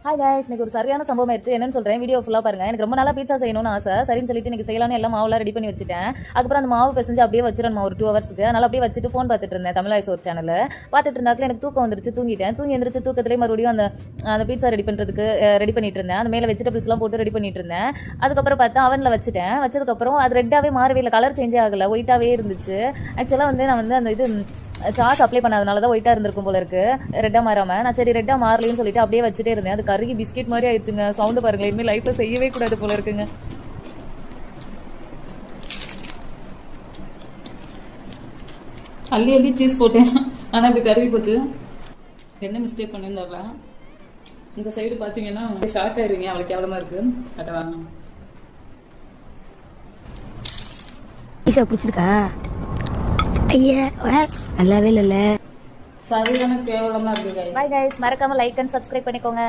Hi guys, இன்னைக்கு ஒரு சரியான சம்பவம் ஆயிடுச்சு. என்னன்னு சொல்றேன், வீடியோ ஃபுல்லா பாருங்க. எனக்கு ரொம்ப நாளா பீட்சா செய்யணும்னு ஆசை. சரின்னு சொல்லிட்டு இன்னைக்கு செய்யலாம்னு எல்லாம் மாவுலாம் ரெடி பண்ணி வச்சுட்டேன். அதுக்கப்புறம் அந்த மாவு பிசைஞ்சு அப்படியே வச்சிடணும் ஒரு 2 ஹவர்ஸ்க்கு. அதனால அப்படியே வச்சுட்டு ஃபோன் பார்த்துட்டு இருந்தேன். தமிழ் வாய்ஸ் ஒரு சேனல் பார்த்துட்டு இருந்தாக்கல எனக்கு தூக்கம் வந்துருச்சு. தூங்கி எந்திரிச்சு தூக்கத்திலே மறுபடியும் அந்த பீட்சா ரெடி பண்றதுக்கு ரெடி பண்ணிட்டு இருந்தேன். அந்த மேல வெஜிடபிள்ஸ்லாம் போட்டு ரெடி பண்ணிட்டு இருந்தேன். அதுக்கப்புறம் பார்த்தா அவன்ல வச்சதுக்கப்புறம் அது ரெட்டாவே மாறவே இல்லை, கலர் சேஞ்சே ஆகல, ஒயிட்டாவே இருந்துச்சு. ஆக்சுவலாக நான் அந்த இது சாஸ் அப்ளை பண்ணாதனால தான் ஒயிட்டாக இருந்திருக்கும் போல இருக்கு, ரெட்டாக மாறாமல். நான் சரி ரெட்டாக மாறலன்னு சொல்லிட்டு அப்படியே வச்சுட்டே இருந்தேன். அது கருகி பிஸ்கெட் மாதிரி ஆயிடுச்சுங்க. சவுண்டு பாருங்களேன், இனிமேல் லைஃப்பில் செய்யவே கூடாது போல இருக்குங்க. அள்ளி சீஸ் போட்டேன், ஆனால் இப்படி கருகி போச்சு. என்ன மிஸ்டேக் பண்ணியிருந்தாங்களா? இந்த சைடு பார்த்தீங்கன்னா ஷார்ட் ஆயிருவீங்க, அவளுக்கு எவ்வளோமா இருக்கு கட்டவாங்க. பிடிச்சிருக்கா? ஐயா நல்லாவே இல்ல, சரியான கேவலமா இருக்கு. பை கைஸ், மறக்காம லைக் அண்ட் சப்ஸ்கிரைப் பண்ணிக்கோங்க.